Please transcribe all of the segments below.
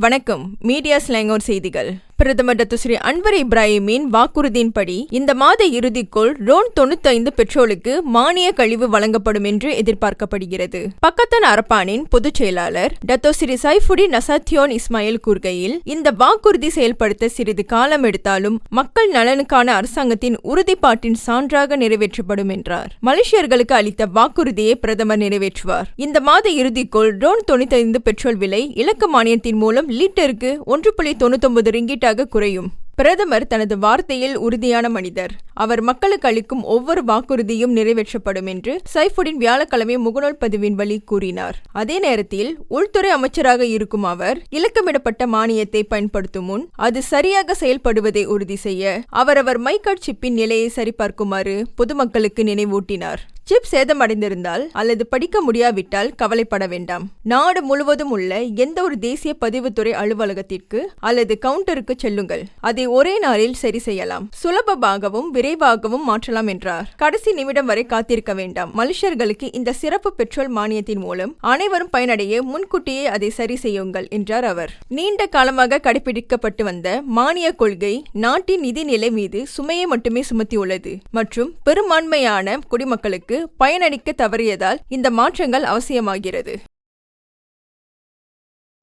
வணக்கம். Media Selangor செய்திகள். பிரதமர் டத்துஸ்ரீ அன்வர் இப்ராஹிமின் வாக்குறுதியின்படி இந்த மாத இறுதிக்குள் ரோன் 95 பெட்ரோலுக்கு மானிய கழிவு வழங்கப்படும் என்று எதிர்பார்க்கப்படுகிறது. பக்கத்தான் அரப்பானின் பொதுச் செயலாளர் டத்தோஸ்ரீ சைஃபுடின் நசாத்தியோன் இஸ்மாயில் கூறுகையில், இந்த வாக்குறுதி செயல்படுத்த சிறிது காலம் எடுத்தாலும் மக்கள் நலனுக்கான அரசாங்கத்தின் உறுதிப்பாட்டின் சான்றாக நிறைவேற்றப்படும் என்றார். மலேசியர்களுக்கு அளித்த வாக்குறுதியை பிரதமர் நிறைவேற்றுவார். இந்த மாத இறுதிக்குள் ரோன் 95 பெட்ரோல் விலை இலக்க மானியத்தின் மூலம் லீட்டருக்கு 1.99 ரிங்கிட் குறையும். பிரதமர் தனது வார்த்தையில் உறுதியான மனிதர். அவர் மக்களுக்கு அளிக்கும் ஒவ்வொரு வாக்குறுதியும் நிறைவேற்றப்படும் என்று சைஃபுடின் வியாழக்கிழமை முகநூல் பதிவின் வழி கூறினார். அதே நேரத்தில் உள்துறை அமைச்சராக இருக்கும் அவர் இலக்கமிடப்பட்ட மானியத்தை பயன்படுத்தும் முன் அது சரியாக செயல்படுவதை உறுதி செய்ய அவரவர் மைகார்ட் சிப்பின் நிலையை சரிபார்க்குமாறு பொதுமக்களுக்கு நினைவூட்டினார். சிப் சேதமடைந்திருந்தால் அல்லது படிக்க முடியாவிட்டால் கவலைப்பட வேண்டாம். நாடு முழுவதும் உள்ள எந்த ஒரு தேசிய பதிவுத்துறை அலுவலகத்திற்கு அல்லது கவுண்டருக்கு செல்லுங்கள். அதை ஒரே நாளில் சரி செய்யலாம். சுலபமாகவும் விரைவாகவும் மாற்றலாம் என்றார். கடைசி நிமிடம் வரை காத்திருக்க வேண்டாம். மலேசியர்களுக்கு இந்த சிறப்பு பெட்ரோல் மானியத்தின் மூலம் அனைவரும் பயனடைய முன்கூட்டியே அதை சரி செய்யுங்கள் என்றார் அவர். நீண்ட காலமாக கடைபிடிக்கப்பட்டு வந்த மானிய கொள்கை நாட்டின் நிதிநிலை மீது சுமையை மட்டுமே சுமத்தியுள்ளது மற்றும் பெரும்பான்மையான குடிமக்களுக்கு பயனளிக்க தவறியதால் இந்த மாற்றங்கள் அவசியமாகிறது.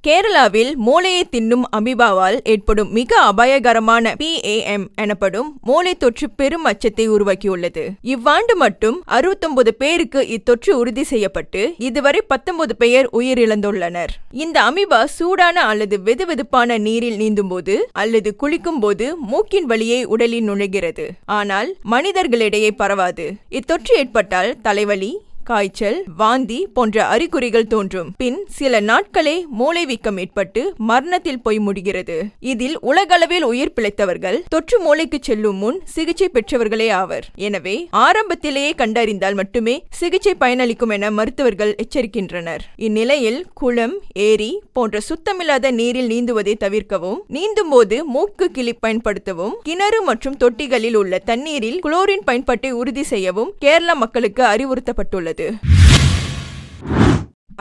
கேரளாவில் மூளையை தின்னும் அமீபாவால் ஏற்படும் மிக அபாயகரமான PAM எனப்படும் மூளை தொற்று பெரும் அச்சத்தை உருவாக்கியுள்ளது. இவ்வாண்டு மட்டும் 69 பேருக்கு இத்தொற்று உறுதி செய்யப்பட்டு இதுவரை 19 பேர் உயிரிழந்துள்ளனர். இந்த அமீபா சூடான அல்லது வெதுவெதுப்பான நீரில் நீந்தும் போது அல்லது குளிக்கும் போது மூக்கின் வழியே உடலில் நுழைகிறது. ஆனால் மனிதர்களிடையே பரவாது. இத்தொற்று ஏற்பட்டால் தலைவலி, காய்ச்சல், வாந்தி போன்ற அறிகுறிகள் தோன்றும். பின் சில நாட்களே மூளை வீக்கம் ஏற்பட்டு மரணத்தில் போய் முடிகிறது. இதில் உலகளவில் உயிர் பிழைத்தவர்கள் தொற்று மூளைக்கு செல்லும் முன் சிகிச்சை பெற்றவர்களே ஆவர். எனவே ஆரம்பத்திலேயே கண்டறிந்தால் மட்டுமே சிகிச்சை பயனளிக்கும் என மருத்துவர்கள் எச்சரிக்கின்றனர். இந்நிலையில் குளம், ஏரி போன்ற சுத்தமில்லாத நீரில் நீந்துவதை தவிர்க்கவும், நீந்தும் போது மூக்கு கிளிப் பயன்படுத்தவும், கிணறு மற்றும் தொட்டிகளில் உள்ள தண்ணீரில் குளோரின் பயன்பாட்டை உறுதி செய்யவும் கேரளா மக்களுக்கு அறிவுறுத்தப்பட்டுள்ளது.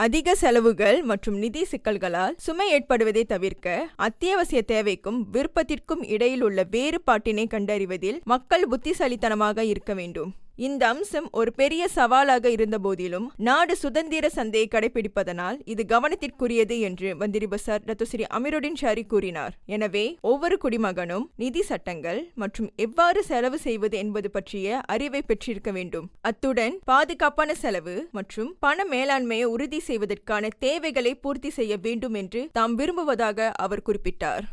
அதிக செலவுகள் மற்றும் நிதி சிக்கல்களால் சுமை ஏற்படுவதை தவிர்க்க அத்தியாவசிய தேவைக்கும் விருப்பத்திற்கும் இடையில் உள்ள வேறுபாட்டினை கண்டறிவதில் மக்கள் புத்திசாலித்தனமாக இருக்க வேண்டும். இந்த அம்சம் ஒரு பெரிய சவாலாக இருந்த போதிலும் நாடு சுதந்திர சந்தையை கடைபிடிப்பதனால் இது கவனத்திற்குரியது என்று மந்திரி பசார் டத்துஸ்ரீ அமீருடின் ஷாரி கூறினார். எனவே ஒவ்வொரு குடிமகனும் நிதி சட்டங்கள் மற்றும் எவ்வாறு செலவு செய்வது என்பது பற்றிய அறிவை பெற்றிருக்க வேண்டும். அத்துடன் பாதுகாப்பான செலவு மற்றும் பண மேலாண்மையை உறுதி செய்வதற்கான தேவைகளை பூர்த்தி செய்ய வேண்டும் என்று தாம் விரும்புவதாக அவர் குறிப்பிட்டார்.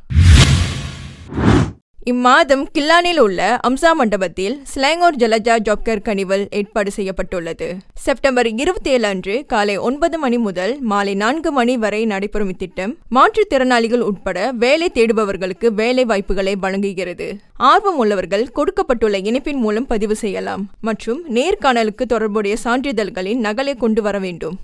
இம்மாதம் கில்லானில் உள்ள அம்சா மண்டபத்தில் ஸ்லாங்கோர் ஜலஜா ஜாப்கர் கனிவல் ஏற்பாடு செய்யப்பட்டுள்ளது. செப்டம்பர் 27 அன்று காலை 9 மணி முதல் மாலை 4 மணி வரை நடைபெறும் இத்திட்டம் மாற்றுத்திறனாளிகள் உட்பட வேலை தேடுபவர்களுக்கு வேலை வாய்ப்புகளை வழங்குகிறது. ஆர்வம் உள்ளவர்கள் கொடுக்கப்பட்டுள்ள இணைப்பின் மூலம் பதிவு செய்யலாம் மற்றும் நேர்காணலுக்கு தொடர்புடைய சான்றிதழ்களின் நகலை கொண்டு வர வேண்டும்.